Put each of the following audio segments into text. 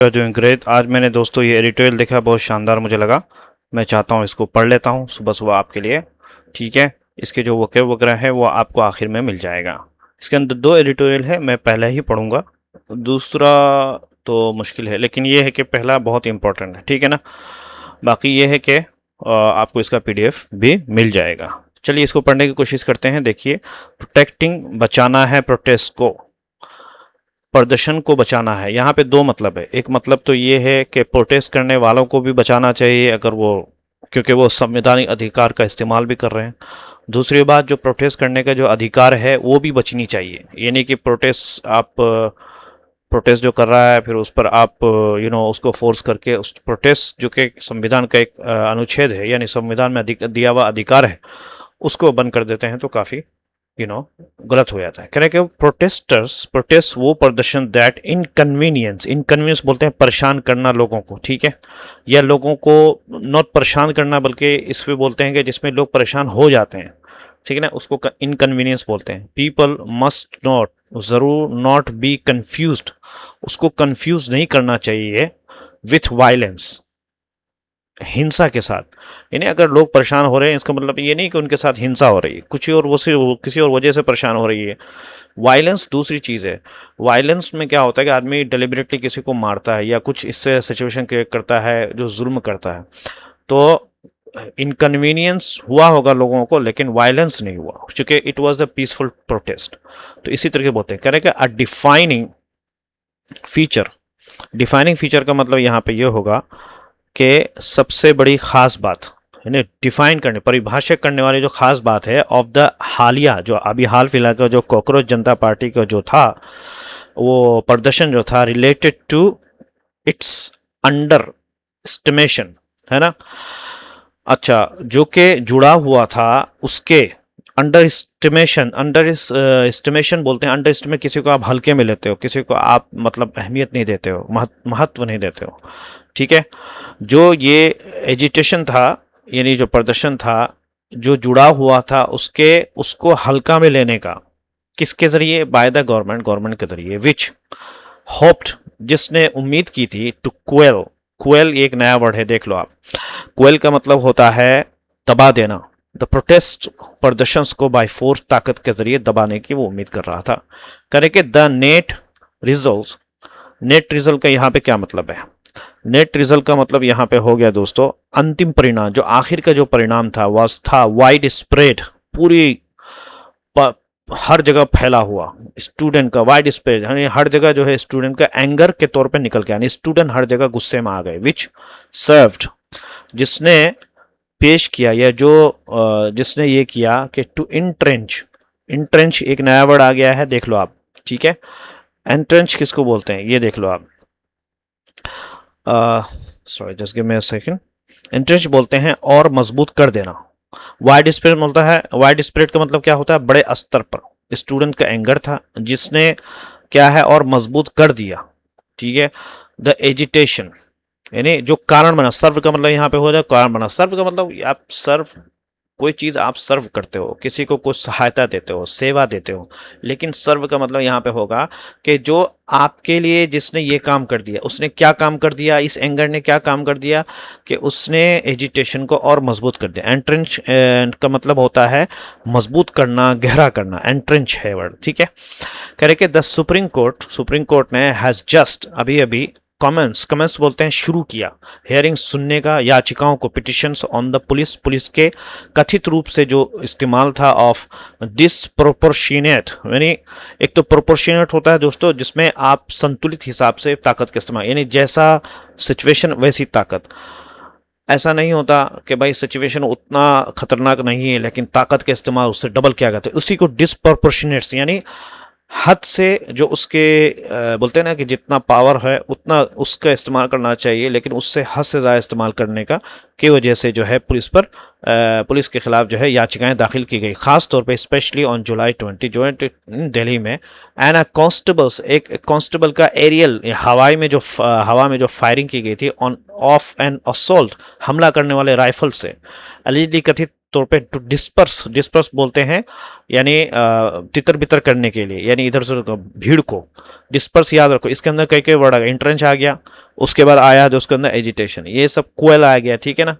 Doing great. आज मैंने दोस्तों ये एडिटोरियल देखा, बहुत शानदार मुझे लगा। मैं चाहता हूँ इसको पढ़ लेता हूँ सुबह सुबह आपके लिए। ठीक है। इसके जो वोकैब वगैरह है वो आपको आखिर में मिल जाएगा। इसके अंदर दो एडिटोरियल है, मैं पहला ही पढ़ूंगा, दूसरा तो मुश्किल है, लेकिन ये है कि पहला बहुत इंपॉर्टेंट है। ठीक है ना। बाकी ये है कि आपको इसका पीडीएफ भी मिल जाएगा। चलिए इसको पढ़ने की कोशिश करते हैं। देखिए, प्रोटेक्टिंग, बचाना है प्रोटेस्ट को, प्रदर्शन को बचाना है। यहाँ पे दो मतलब है। एक मतलब तो ये है कि प्रोटेस्ट करने वालों को भी बचाना चाहिए, अगर वो, क्योंकि वो संवैधानिक अधिकार का इस्तेमाल भी कर रहे हैं। दूसरी बात, जो प्रोटेस्ट करने का जो अधिकार है वो भी बचनी चाहिए। ये नहीं कि प्रोटेस्ट जो कर रहा है फिर उस पर आप उसको फोर्स करके उस प्रोटेस्ट जो कि संविधान का एक अनुच्छेद है, यानी संविधान में दिया हुआ अधिकार है, उसको बंद कर देते हैं तो काफ़ी गलत हो जाता है। कह रहे कि प्रोटेस्ट वो प्रदर्शन दैट इनकन्वीनियंस बोलते हैं परेशान करना लोगों को। ठीक है। या लोगों को नॉट परेशान करना, बल्कि इस पे बोलते हैं कि जिसमें लोग परेशान हो जाते हैं। ठीक है ना, उसको इनकन्वीनियंस बोलते हैं। पीपल मस्ट नॉट, जरूर नॉट बी कंफ्यूज्ड, उसको कंफ्यूज नहीं करना चाहिए विथ वायलेंस, हिंसा के साथ। यानी अगर लोग परेशान हो रहे हैं, इसका मतलब ये नहीं कि उनके साथ हिंसा हो रही है, कुछ और वो से किसी और वजह से परेशान हो रही है। वायलेंस दूसरी चीज़ है। वायलेंस में क्या होता है कि आदमी डेलिबरेटली किसी को मारता है या कुछ इससे सिचुएशन क्रिएट करता है, जो जुल्म करता है। तो इनकन्वीनियंस हुआ होगा लोगों को, लेकिन वायलेंस नहीं हुआ, क्योंकि it was a peaceful protest. तो इसी तरीके बोलते हैं। कह रहे कि अ डिफाइनिंग फीचर का मतलब यहाँ पे ये होगा कि सबसे बड़ी खास बात, यानी डिफाइन करने, परिभाषित करने वाली जो खास बात है ऑफ द हालिया, जो अभी हाल फिलहाल का जो कॉकरोच जनता पार्टी का जो था वो प्रदर्शन जो था, related to its underestimation, है ना। अच्छा, जो कि जुड़ा हुआ था उसके अंडर एस्टिमेशन बोलते हैं। अंडर एस्टिमेट किसी को आप हल्के में लेते हो, किसी को आप मतलब अहमियत नहीं देते हो, महत्व नहीं देते हो। ठीक है। जो ये एजिटेशन था, यानी जो प्रदर्शन था जो जुड़ा हुआ था उसको हल्का में लेने का, किसके जरिए? बाय द गवर्नमेंट के जरिए। विच होप्ड, जिसने उम्मीद की थी, टू क्वेल, क्वेल एक नया वर्ड है, देख लो आप। क्वेल का मतलब होता है दबा देना। द प्रोटेस्ट, प्रदर्शन को बाय फोर्स, ताकत के जरिए दबाने की वो उम्मीद कर रहा था। करे कि द नेट रिजल्ट का यहाँ पे क्या मतलब है? नेट रिजल्ट का मतलब यहाँ पे हो गया दोस्तों, अंतिम परिणाम, जो आखिर का जो परिणाम था था वाइड स्प्रेड, पूरी हर जगह फैला हुआ। स्टूडेंट का वाइड स्प्रेड, यानी हर जगह जो है स्टूडेंट का एंगर के तौर पे निकल के, यानी स्टूडेंट हर जगह गुस्से में आ गए। विच सर्व्ड, जिसने पेश किया, या जो जिसने ये किया कि टू इंट्रेंच एक नया वर्ड आ गया है, देख लो आप। ठीक है। एंट्रेंच किसको बोलते हैं, ये देख लो आप। Sorry, just give me a second. Entrench बोलते हैं और मजबूत कर देना। वाइड स्प्रेड बोलता है, वाइड स्प्रेड का मतलब क्या होता है? बड़े स्तर पर स्टूडेंट का एंगर था, जिसने क्या है और मजबूत कर दिया। ठीक है। द एजिटेशन, यानी जो कारण बना। सर्व का मतलब यहाँ पे हो जाए कारण बना। सर्व का मतलब आप कोई चीज आप सर्व करते हो, किसी को कुछ सहायता देते हो, सेवा देते हो। लेकिन सर्व का मतलब यहाँ पे होगा कि जो आपके लिए जिसने ये काम कर दिया, उसने क्या काम कर दिया, इस एंगर ने क्या काम कर दिया कि उसने एजिटेशन को और मजबूत कर दिया। एंट्रेंच का मतलब होता है मजबूत करना, गहरा करना, एंट्रेंच है वर्ड। ठीक है। कह रहे कि द सुप्रीम कोर्ट ने हैज जस्ट, अभी अभी, कमेंस बोलते हैं शुरू किया, हेयरिंग सुनने का, याचिकाओं को, पिटिशंस ऑन द पुलिस के कथित रूप से जो इस्तेमाल था ऑफ डिसप्रोपोर्शनेट, यानी एक तो प्रोपोर्शनेट होता है दोस्तों, जिसमें आप संतुलित हिसाब से ताकत का इस्तेमाल, यानी जैसा सिचुएशन वैसी ताकत। ऐसा नहीं होता कि भाई सिचुएशन उतना खतरनाक नहीं है लेकिन ताकत का इस्तेमाल उससे डबल किया गया, तो उसी को डिसप्रोपोर्शनेट, यानी हद से, जो उसके बोलते हैं ना कि जितना पावर है उतना उसका इस्तेमाल करना चाहिए, लेकिन उससे हद से ज़्यादा इस्तेमाल करने का की वजह से जो है पुलिस के खिलाफ जो है याचिकाएं दाखिल की गई। खास तौर पे स्पेशली ऑन जुलाई 20 जो है दिल्ली में, एंड एक कांस्टेबल का एरियल, हवा में जो फायरिंग की गई थी ऑन ऑफ एन असोल्ट, हमला करने वाले राइफल से, अलीजली कथित तौर पे टू डिस्पर्स, डिस्पर्स बोलते हैं यानी तितर बितर करने के लिए, यानी इधर से भीड़ को डिस्पर्स, याद रखो इसके अंदर कई कई वर्ड आ गए, इंट्रेंच आ गया, उसके बाद आया जो उसके अंदर एजिटेशन, ये सब क्वेल आ गया, ठीक है ना,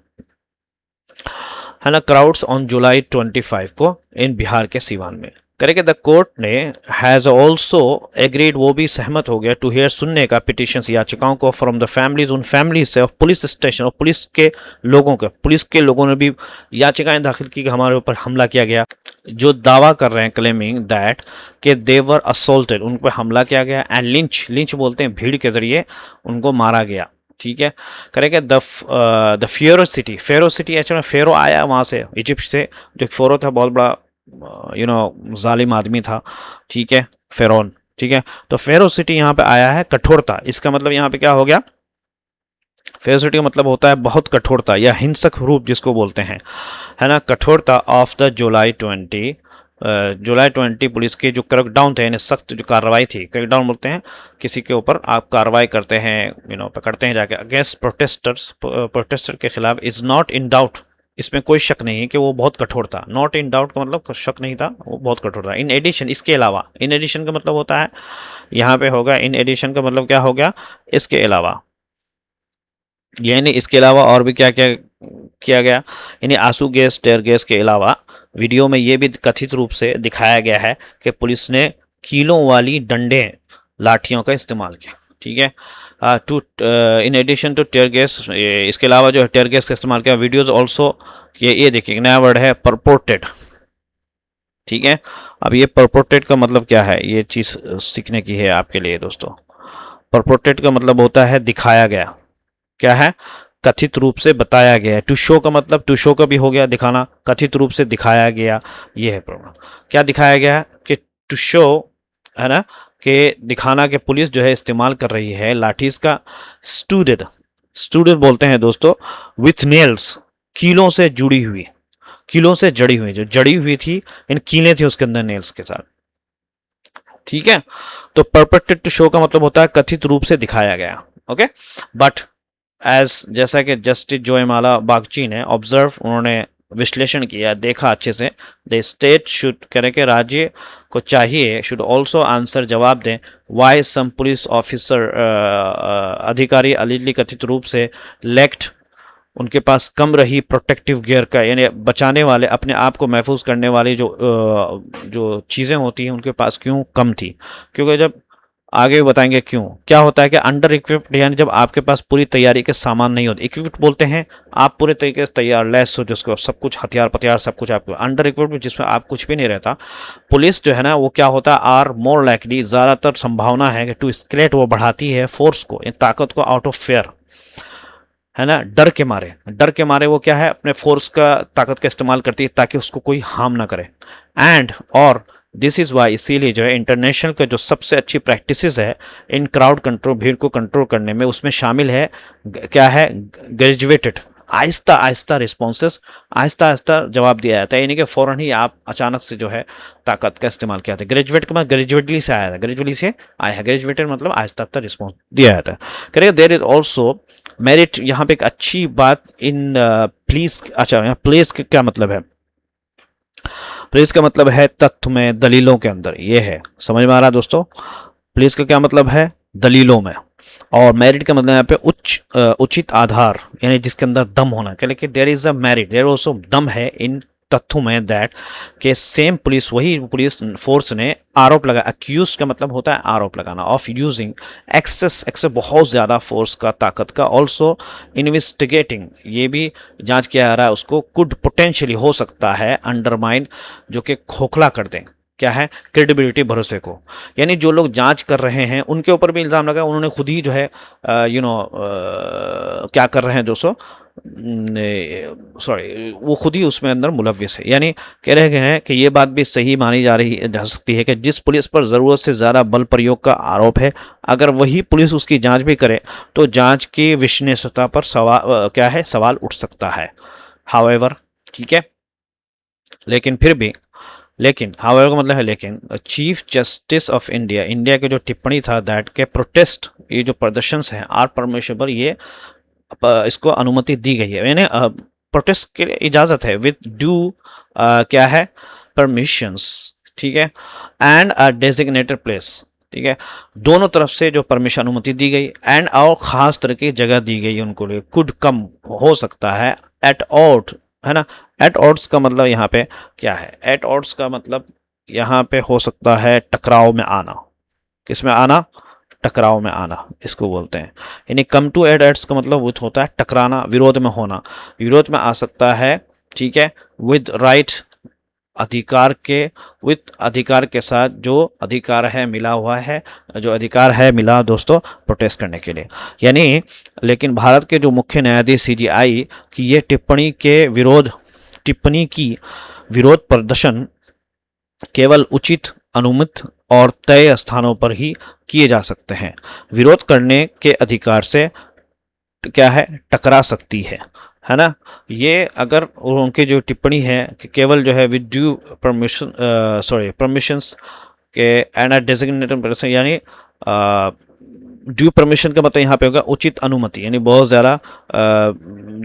है ना। क्राउड्स ऑन जुलाई 25 को इन बिहार के सीवान में करेंगे। द कोर्ट ने हैज ऑल्सो एग्रीड, वो भी सहमत हो गया, टू हियर, सुनने का, पिटिशंस, याचिकाओं को, फ्रॉम द फैमिलीज, उन फैमिली से, ऑफ पुलिस स्टेशन, और पुलिस के लोगों के, पुलिस के लोगों ने भी याचिकाएं दाखिल की कि हमारे ऊपर हमला किया गया, जो दावा कर रहे हैं, क्लेमिंग दैट कि दे वर असोल्टेड, उन पर हमला किया गया, एंड लिंच, लिंच बोलते हैं भीड़ के जरिए उनको मारा गया, ठीक है। करेंगे the ferocity, ferocity actually fero आया वहाँ से, इजिप्ट से, जो फेरो था बहुत बड़ा जालिम आदमी था, ठीक है, फेरोन, ठीक है। तो फेरो सिटी यहाँ पे आया है कठोरता, इसका मतलब यहाँ पे क्या हो गया, फेरो सिटी का मतलब होता है बहुत कठोरता या हिंसक रूप जिसको बोलते हैं, है ना, कठोरता of the July 20, July 20 police के जो क्रैकडाउन थे, यानी सख्त जो कार्रवाई थी, क्रैकडाउन बोलते हैं किसी के ऊपर आप कार्रवाई करते हैं, पकड़ते हैं जाके, अगेंस्ट प्रोटेस्टर्स, प्रोटेस्टर के खिलाफ, इज नॉट इन डाउट, इसमें कोई शक नहीं है कि वो बहुत कठोर था, नॉट इन डाउट का मतलब शक नहीं था, वो बहुत कठोर था। इन एडिशन, इसके अलावा, इन एडिशन का मतलब होता है यहाँ पे होगा, इन एडिशन का मतलब क्या हो गया, इसके अलावा, यानी इसके अलावा और भी क्या क्या किया गया, यानी आंसू गैस, टेयर गैस के अलावा वीडियो में ये भी कथित रूप से दिखाया गया है कि पुलिस ने कीलों वाली डंडे, लाठियों का इस्तेमाल किया, ठीक है। To in addition to tear gas, इसके अलावा जो टेयर गैस का इस्तेमाल किया, वीडियोज ऑल्सो, ये देखिए नया वर्ड है परपोर्टेड, ठीक है। अब ये परपोर्टेड का मतलब क्या है, ये चीज़ सीखने की है आपके लिए दोस्तों। परपोर्टेड का मतलब होता है दिखाया गया, क्या है, कथित रूप से बताया गया है। टू शो का मतलब, टू शो का भी हो गया दिखाना, कथित रूप से दिखाया गया, ये है प्रॉब्लम। क्या दिखाया गया है कि टू शो, है ना, कि दिखाना कि पुलिस जो है इस्तेमाल कर रही है लाठीज का, स्टूडेड, स्टूडेड बोलते हैं दोस्तों, विथ नेल्स, कीलों से जुड़ी हुई, कीलों से जड़ी हुई, जो जड़ी हुई थी, इन कीलें थी उसके अंदर नेल्स के साथ, ठीक है। तो परपेट्रेट टू शो का मतलब होता है कथित रूप से दिखाया गया, ओके। बट एज, जैसा कि जस्टिस जोयमाला बागची ने ऑब्जर्व, उन्होंने विश्लेषण किया, देखा अच्छे से, द स्टेट शुड, करें कि राज्य को चाहिए, शुड ऑल्सो आंसर, जवाब दें, वाई सम पुलिस ऑफिसर, अधिकारी अलीली कथित रूप से लेक्ट, उनके पास कम रही प्रोटेक्टिव गियर का, यानी बचाने वाले, अपने आप को महफूज करने वाली जो चीज़ें होती हैं उनके पास क्यों कम थी, क्योंकि जब आगे बताएंगे क्यों, क्या होता है कि अंडर इक्विप्ड, यानी जब आपके पास पूरी तैयारी के सामान नहीं होते, इक्विप्ड बोलते हैं आप पूरे तरीके से तैयार, लैस हो जिसको, सब कुछ हथियार पथियार सब कुछ आपको, अंडर इक्विप्ड जिसमें आप कुछ भी नहीं रहता, पुलिस जो है ना वो क्या होता है, आर मोर लाइकली, ज़्यादातर संभावना है कि टू स्केलेट, वो बढ़ाती है फोर्स को, ताकत को, आउट ऑफ फेयर, है ना, डर के मारे, डर के मारे वो क्या है, अपने फोर्स का, ताकत का इस्तेमाल करती है ताकि उसको कोई हार्म ना करे, एंड और दिस इज़ वाई, इसीलिए जो है इंटरनेशनल का जो सबसे अच्छी प्रैक्टिसेस है इन क्राउड कंट्रोल, भीड़ को कंट्रोल करने में, उसमें शामिल है, क्या है, ग्रेजुएटेड, आहिस्ता आहिस्ता रिस्पॉन्सेस, आहिस्ता आहिस्ता जवाब दिया जाता है, यानी कि फ़ौरन ही आप अचानक से जो है ताकत का इस्तेमाल किया जाता है। ग्रेजुएट का मतलब ग्रेजुएटली से आया था, ग्रेजुअली से आया है, ग्रेजुएटेड मतलब आहिस्ता आहिस्ता रिस्पॉन्स दिया जाता है। करेगा देयर इज ऑल्सो मेरिट, यहाँ पे एक अच्छी बात, इन प्लीज, अच्छा यहाँ प्लेस का क्या मतलब है, प्लेस का मतलब है तथ्य में, दलीलों के अंदर, ये है, समझ में आ रहा है दोस्तों। प्लेस का क्या मतलब है, दलीलों में, और मेरिट का मतलब यहाँ पे उचित आधार, यानी जिसके अंदर दम होना, लेकिन there is a merit, there also दम है इन तथ्यों में, दैट के सेम पुलिस, वही पुलिस फोर्स ने आरोप लगा, अक्यूज का मतलब होता है आरोप लगाना, ऑफ यूजिंग एक्सेस बहुत ज़्यादा फोर्स का, ताकत का, ऑल्सो इन्वेस्टिगेटिंग, ये भी जांच किया जा रहा है उसको, कुड पोटेंशियली, हो सकता है, अंडरमाइन, जो कि खोखला कर दें, क्या है, क्रेडिबिलिटी, भरोसे को, यानी जो लोग जांच कर रहे हैं उनके ऊपर भी इल्ज़ाम लगा, उन्होंने खुद ही जो है क्या कर रहे हैं दोस्तों, सॉरी, वो खुद ही उसमें अंदर मुलव्विस है, यानी कह रहे हैं कि ये बात भी सही मानी जा सकती है कि जिस पुलिस पर ज़रूरत से ज़्यादा बल प्रयोग का आरोप है, अगर वही पुलिस उसकी जांच भी करे तो जांच की विश्वसनीयता पर सवाल, क्या है, सवाल उठ सकता है। हाउएवर, ठीक है, लेकिन फिर भी, लेकिन हाउएवर का मतलब है लेकिन, chief justice of India, India के जो टिप्पणी था, दैट के प्रोटेस्ट, ये जो प्रदर्शन हैं, आर परमिशेबल, ये इसको अनुमति दी गई है, यानी प्रोटेस्ट के लिए इजाज़त है विद ड्यू क्या है परमिशंस, ठीक है, एंड अ डेजिग्नेटेड प्लेस, ठीक है, दोनों तरफ से जो परमिशन अनुमति दी गई एंड और ख़ास तरह की जगह दी गई उनको लिए, कुड कम हो सकता है, एट ऑड, है ना, एट ऑड्स का मतलब यहाँ पे क्या है, एट ऑड्स का मतलब यहाँ पे हो सकता है टकराव में आना, किस में आना, टकराव में आना इसको बोलते हैं, यानी कम टू एट एड्स का मतलब वो होता है टकराना, विरोध में होना, विरोध में आ सकता है, ठीक है, विद राइट अधिकार के, विद अधिकार के साथ, जो अधिकार है मिला हुआ है, जो अधिकार है मिला दोस्तों प्रोटेस्ट करने के लिए, यानी लेकिन भारत के जो मुख्य न्यायाधीश CJI की ये टिप्पणी की विरोध प्रदर्शन केवल उचित, अनुमित और तय स्थानों पर ही किए जा सकते हैं, विरोध करने के अधिकार से क्या है टकरा सकती है ना, ये अगर उनकी जो टिप्पणी है कि केवल जो है विद ड्यू परमिशन परमिशंस के एंड अ डेजिग्नेटेड पर्सन, यानी ड्यू परमिशन का मतलब यहाँ पे होगा उचित अनुमति, यानी बहुत ज़्यादा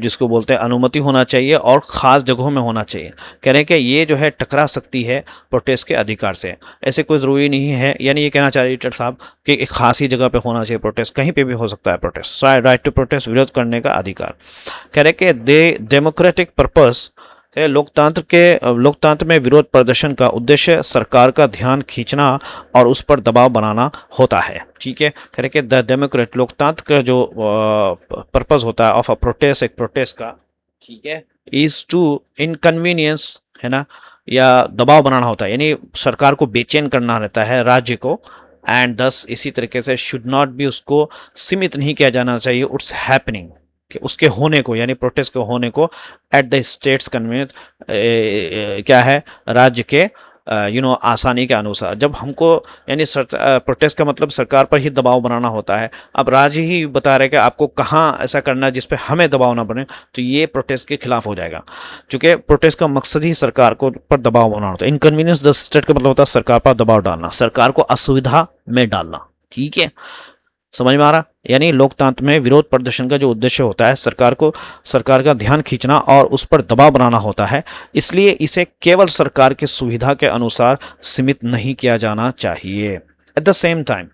जिसको बोलते हैं अनुमति होना चाहिए और ख़ास जगहों में होना चाहिए, कह रहे हैं कि ये जो है टकरा सकती है प्रोटेस्ट के अधिकार से, ऐसे कोई ज़रूरी नहीं है, यानी ये कहना चाह रहे टीचर साहब कि एक ख़ास ही जगह पे होना चाहिए प्रोटेस्ट, कहीं पे भी हो सकता है प्रोटेस्ट, राइट टू प्रोटेस्ट, विरोध करने का अधिकार, कह रहे कि डेमोक्रेटिक पर्पस, लोकतंत्र में विरोध प्रदर्शन का उद्देश्य सरकार का ध्यान खींचना और उस पर दबाव बनाना होता है, ठीक है, कह रहे कि द डेमोक्रेट लोकतंत्र का जो पर्पस होता है ऑफ अ प्रोटेस्ट, एक प्रोटेस्ट का, ठीक है, इज टू इनकन्वीनियंस, है ना, या दबाव बनाना होता है, यानी सरकार को बेचैन करना रहता है राज्य को, एंड दस इसी तरीके से शुड नॉट बी, उसको सीमित नहीं किया जाना चाहिए, इट्स हैपनिंग, कि उसके होने को, यानी प्रोटेस्ट के होने को एट द स्टेट्स कन्वीनियंट, क्या है राज्य के आसानी के अनुसार, जब हमको यानी प्रोटेस्ट का मतलब सरकार पर ही दबाव बनाना होता है, अब राज्य ही बता रहे कि आपको कहाँ ऐसा करना है जिस पे हमें दबाव ना बने, तो ये प्रोटेस्ट के खिलाफ हो जाएगा, क्योंकि प्रोटेस्ट का मकसद ही सरकार को पर दबाव बनाना होता है, इनकन्वीनियंस द स्टेट का मतलब होता है सरकार पर दबाव डालना, सरकार को असुविधा में डालना, ठीक है, समझ में आ रहा, यानी लोकतंत्र में विरोध प्रदर्शन का जो उद्देश्य होता है सरकार का ध्यान खींचना और उस पर दबाव बनाना होता है, इसलिए इसे केवल सरकार की सुविधा के अनुसार सीमित नहीं किया जाना चाहिए। एट द सेम टाइम,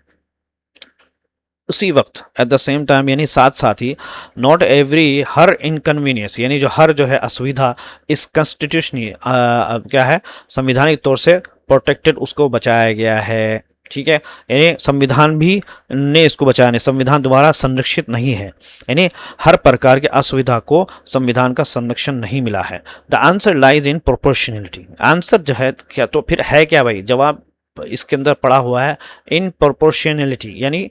उसी वक्त एट द सेम टाइम यानी साथ साथ ही, नॉट एवरी, हर इनकन्वीनियंस, यानी जो हर जो है असुविधा इस कॉन्स्टिट्यूशनली क्या है संवैधानिक तौर से प्रोटेक्टेड, उसको बचाया गया है, ठीक है, यानी संविधान भी ने इसको बचाया नहीं, संविधान द्वारा संरक्षित नहीं है, यानी हर प्रकार की असुविधा को संविधान का संरक्षण नहीं मिला है। The answer lies in proportionality, answer जो है क्या, तो फिर है क्या भाई, जवाब इसके अंदर पड़ा हुआ है इन प्रोपोर्शनलिटी, यानी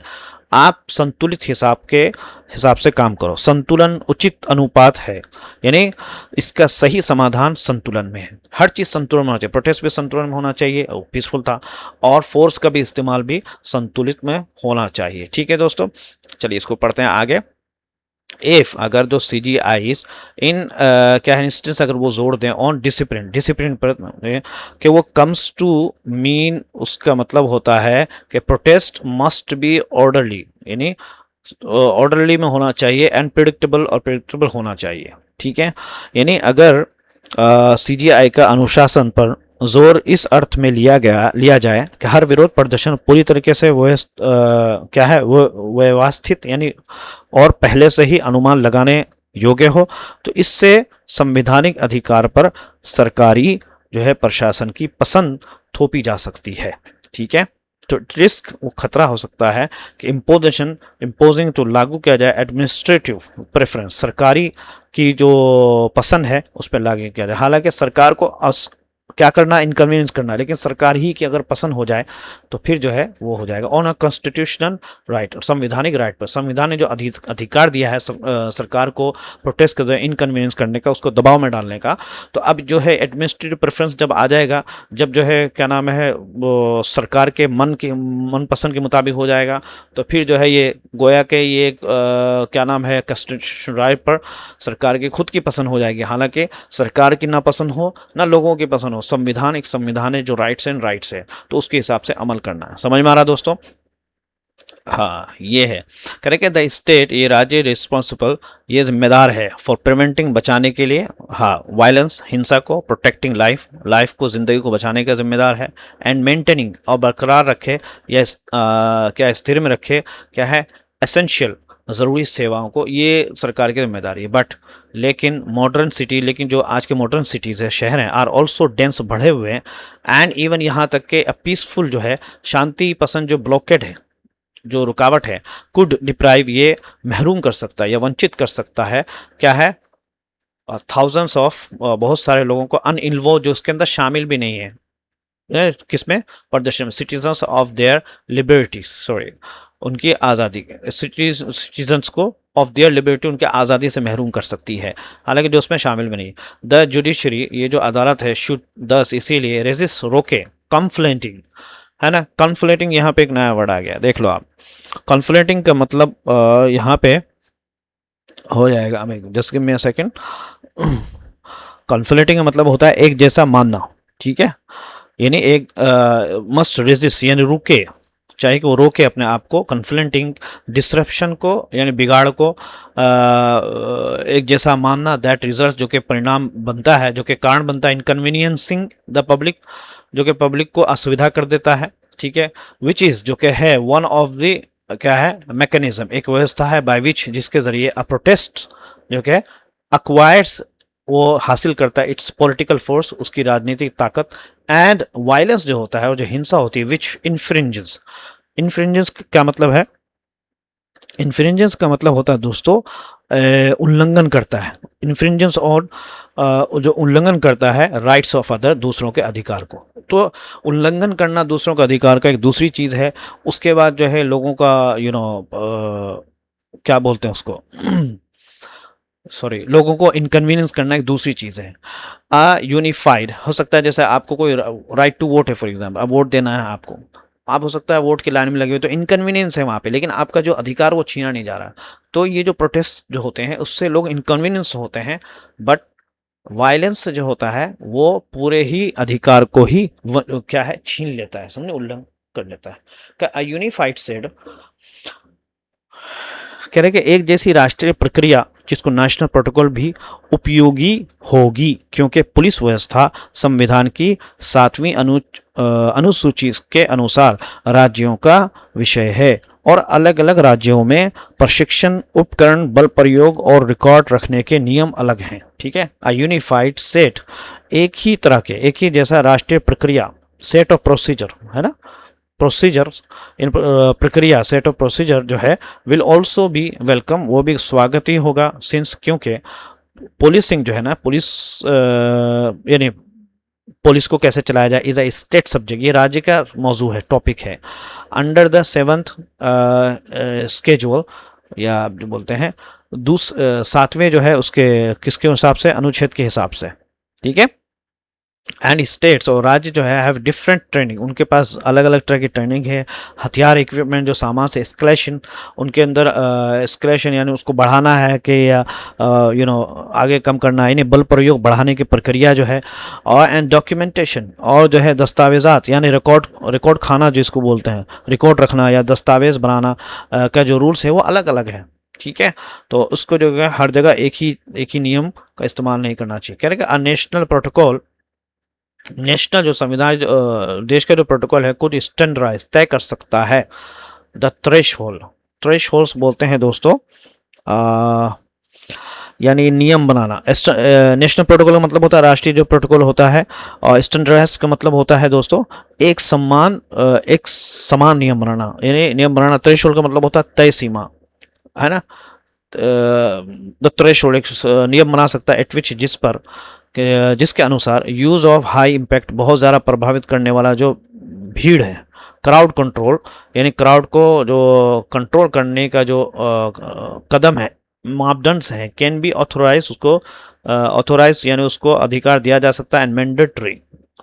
आप संतुलित हिसाब से काम करो, संतुलन उचित अनुपात है, यानी इसका सही समाधान संतुलन में है, हर चीज़ संतुलन में होना चाहिए, प्रोटेस्ट भी संतुलन में होना चाहिए, पीसफुल था, और फोर्स का भी इस्तेमाल भी संतुलित में होना चाहिए, ठीक है दोस्तों, चलिए इसको पढ़ते हैं आगे। इफ अगर जो CGIs इन क्या है इंस्टेंस, अगर वो जोड़ दें ऑन डिसिप्लिन पर, कि वो कम्स टू मीन, उसका मतलब होता है कि प्रोटेस्ट मस्ट बी ऑर्डरली, यानी ऑर्डरली में होना चाहिए, एंड प्रेडिक्टेबल होना चाहिए, ठीक है, यानी अगर CGI का अनुशासन पर जोर इस अर्थ में लिया जाए कि हर विरोध प्रदर्शन पूरी तरीके से क्या है वो व्यवस्थित, यानी और पहले से ही अनुमान लगाने योग्य हो, तो इससे संवैधानिक अधिकार पर सरकारी जो है प्रशासन की पसंद थोपी जा सकती है, ठीक है, तो रिस्क, वो खतरा हो सकता है कि इम्पोजिंग, तो लागू किया जाए एडमिनिस्ट्रेटिव प्रेफरेंस, सरकारी की जो पसंद है उस पर लागू किया जाए, हालांकि सरकार को क्या करना, इनकन्वीनियंस करना, लेकिन सरकार ही की अगर पसंद हो जाए तो फिर जो है वो हो जाएगा ऑन अ कॉन्स्टिट्यूशनल राइट, संवैधानिक राइट पर, संविधान ने जो अधिकार दिया है सरकार को प्रोटेस्ट कर इनकन्वीनियंस करने का, उसको दबाव में डालने का, तो अब जो है एडमिनिस्ट्रेटिव प्रेफरेंस जब आ जाएगा, जब जो है क्या नाम है वो सरकार के मन पसंद के मुताबिक हो जाएगा, तो फिर जो है ये गोया के ये क्या नाम है कॉन्स्टिट्यूशनल राइट पर सरकार की खुद की पसंद हो जाएगी, हालांकि सरकार की ना पसंद हो ना लोगों की पसंद हो, संविधान एक संविधान है, जो राइट्स है तो उसके हिसाब से अमल करना है, समझ में आ रहा दोस्तों। हाँ ये है, करेक्ट है। द स्टेट, ये राज्य, रिस्पॉन्सिबल, ये जिम्मेदार है फॉर प्रिवेंटिंग, बचाने के लिए, हाँ, वायलेंस, हिंसा को, प्रोटेक्टिंग लाइफ, लाइफ को, जिंदगी को बचाने का जिम्मेदार है, एंड मेंटेनिंग, और बरकरार रखे या क्या स्थिर में रखे, क्या है, एसेंशियल, ज़रूरी सेवाओं को, ये सरकार की जिम्मेदारी है। बट लेकिन मॉडर्न सिटी, लेकिन जो आज के मॉडर्न सिटीज़ है, शहर हैं, आर ऑल्सो डेंस, बढ़े हुए हैं, एंड इवन यहाँ तक के पीसफुल जो है, शांति पसंद जो ब्लॉकेड है, जो रुकावट है, कुड डिप्राइव, ये महरूम कर सकता है या वंचित कर सकता है, क्या है, थाउजेंड्स ऑफ, बहुत सारे लोगों को, अनइन्वॉल्व, जो उसके अंदर शामिल भी नहीं है, किसमें, प्रदर्शन में, citizens of their liberties, sorry, उनकी आज़ादी, सिटीजन्स को ऑफ देयर लिबर्टी, उनके आज़ादी से महरूम कर सकती है, हालांकि जो उसमें शामिल भी नहीं। द जुडिशरी, ये जो अदालत है, शुड दस, इसीलिए, रेजिस्ट, रोके, कंफ्लेंटिंग, है ना, कन्फ्लेटिंग, यहाँ पे एक नया वर्ड आ गया, देख लो आप। कन्फ्लेटिंग का मतलब यहाँ पे हो जाएगा, हमें just give me a second. Conflating का मतलब होता है एक जैसा मानना, ठीक है, यानी एक मस्ट रेजिस्ट, यानी रुके, चाहे कि वो रोके अपने आप को, कन्फ्लेंटिंग, डिसरप्शन को, यानी बिगाड़ को, एक जैसा मानना, दैट रिजल्ट, जो कि परिणाम बनता है, जो कि कारण बनता है, इनकन्वीनियंसिंग द पब्लिक, जो कि पब्लिक को असुविधा कर देता है, ठीक है, विच इज़, जो कि है, वन ऑफ द, क्या है, मैकेनिज्म, एक व्यवस्था है, बाय विच, जिसके जरिए अ प्रोटेस्ट, जो कि अक्वायर्स, वो हासिल करता है, इट्स पॉलिटिकल फोर्स, उसकी राजनीतिक ताकत, एंड वायलेंस जो होता है, और जो हिंसा होती है, विच इन्फ्रिंजेस, इन्फ्रिंजेंस क्या मतलब है, इन्फ्रिंजेंस का मतलब होता है दोस्तों, उल्लंघन करता है, इन्फ्रिंजेंस, और जो उल्लंघन करता है, राइट्स ऑफ अदर, दूसरों के अधिकार को, तो उल्लंघन करना दूसरों के अधिकार का एक दूसरी चीज़ है। उसके बाद जो है लोगों का, क्या बोलते हैं उसको, सॉरी, लोगों को इनकन्वीनियंस करना एक दूसरी चीज़ है। यूनिफाइड हो सकता है, जैसे आपको कोई राइट टू वोट है, फॉर एग्जाम्पल, अब वोट देना है आपको, आप हो सकता है वोट की लाइन में लगे हुए, तो इनकन्वीनियंस है वहाँ पे, लेकिन आपका जो अधिकार वो छीना नहीं जा रहा। तो ये जो प्रोटेस्ट जो होते हैं, उससे लोग इनकन्वीनियंस होते हैं, बट वायलेंस जो होता है वो पूरे ही अधिकार को ही क्या है, छीन लेता है, समझे, उल्लंघन कर लेता है। क्या यूनिफाइड सेड, कह रहे कि एक जैसी राष्ट्रीय प्रक्रिया, जिसको नेशनल प्रोटोकॉल भी उपयोगी होगी, क्योंकि पुलिस व्यवस्था संविधान की 7वीं अनुसूची के अनुसार राज्यों का विषय है, और अलग अलग राज्यों में प्रशिक्षण, उपकरण, बल प्रयोग और रिकॉर्ड रखने के नियम अलग हैं, ठीक है। अ यूनिफाइड सेट, एक ही तरह के, एक ही जैसा राष्ट्रीय प्रक्रिया, सेट ऑफ प्रोसीजर, है ना, प्रोसीजर, इन प्रक्रिया, सेट ऑफ प्रोसीजर जो है, विल ऑल्सो बी वेलकम, वो भी स्वागत ही होगा, सिंस, क्योंकि पुलिसिंग जो है ना, पुलिस, यानी पुलिस को कैसे चलाया जाए, इज अ स्टेट सब्जेक्ट, ये राज्य का मौजू है, टॉपिक है, अंडर द 7th स्केजुअल, या जो बोलते हैं 7वें जो है उसके, किसके हिसाब से, अनुच्छेद के हिसाब से, ठीक है। एंड स्टेट्स, और राज्य जो है, हैव डिफरेंट ट्रेनिंग, उनके पास अलग अलग तरह की ट्रेनिंग है, हथियार, इक्विपमेंट, जो सामान से, एस्केलेशन, उनके अंदर एस्केलेशन, यानी उसको बढ़ाना है कि आगे कम करना है, यानी बल प्रयोग बढ़ाने की प्रक्रिया जो है, और एंड डॉक्यूमेंटेशन, और जो है दस्तावेजात, यानी रिकॉर्ड खाना जिसको बोलते हैं, रिकॉर्ड रखना या दस्तावेज बनाना का जो रूल्स है वो अलग अलग है, ठीक है। तो उसको जो है हर जगह एक ही नियम का इस्तेमाल नहीं करना चाहिए। कह रहे कि नेशनल प्रोटोकॉल, नेशनल जो संविधान, देश का जो प्रोटोकॉल है, कुछ स्टैंडर्डाइज, तय कर सकता है, द थ्रेशहोल्ड, थ्रेशहोल्ड्स बोलते हैं दोस्तों, यानी नियम बनाना। नेशनल प्रोटोकॉल का मतलब होता है राष्ट्रीय जो प्रोटोकॉल होता है, और स्टैंडर्डाइज का मतलब होता है दोस्तों एक समान नियम बनाना, यानी नियम बनाना। थ्रेशहोल्ड का मतलब होता है तय सीमा, है ना। द थ्रेशहोल्ड एक नियम बना सकता है, एट विच, जिस पर, जिसके अनुसार यूज़ ऑफ हाई इम्पैक्ट, बहुत ज़्यादा प्रभावित करने वाला जो भीड़ है, क्राउड कंट्रोल, यानी क्राउड को जो कंट्रोल करने का जो कदम है, मापदंड है, कैन बी ऑथोराइज, उसको ऑथोराइज, यानी उसको अधिकार दिया जा सकता है, एंड मैंडेटरी,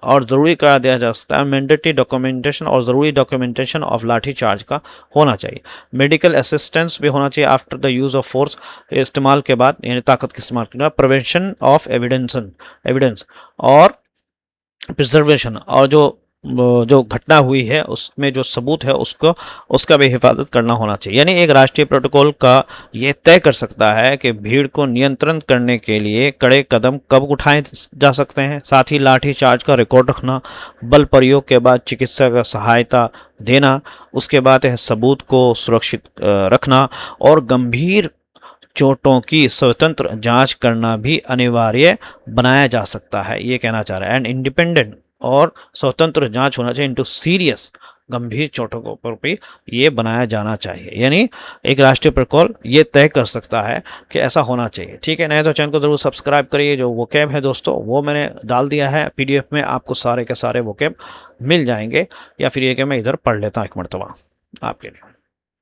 और ज़रूरी करार दिया जा सकता है, मैंडेटरी डॉक्यूमेंटेशन, और ज़रूरी डॉक्यूमेंटेशन ऑफ लाठी चार्ज का होना चाहिए। मेडिकल असिस्टेंस भी होना चाहिए after the use of force, इस्तेमाल के बाद, यानी ताकत के इस्तेमाल के बाद। प्रिवेंशन ऑफ एविडेंस, और प्रिजर्वेशन, और जो जो घटना हुई है उसमें जो सबूत है उसको उसका भी हिफाजत करना होना चाहिए। यानी एक राष्ट्रीय प्रोटोकॉल का ये तय कर सकता है कि भीड़ को नियंत्रण करने के लिए कड़े कदम कब उठाए जा सकते हैं, साथ ही लाठी चार्ज का रिकॉर्ड रखना, बल प्रयोग के बाद चिकित्सा का सहायता देना, उसके बाद है सबूत को सुरक्षित रखना और गंभीर चोटों की स्वतंत्र जांच करना भी अनिवार्य बनाया जा सकता है, ये कहना चाह रहा है। एंड इंडिपेंडेंट और स्वतंत्र जांच होना चाहिए इनटू सीरियस, गंभीर चोटों के ऊपर भी ये बनाया जाना चाहिए। यानी एक राष्ट्रीय प्रोटोकॉल ये तय कर सकता है कि ऐसा होना चाहिए। ठीक है, नए तो चैनल को जरूर सब्सक्राइब करिए। जो वोकैब है दोस्तों वो मैंने डाल दिया है PDF में, आपको सारे के सारे वोकैब मिल जाएंगे, या फिर ये कि मैं इधर पढ़ लेता हूँ एक मरतबा आपके लिए।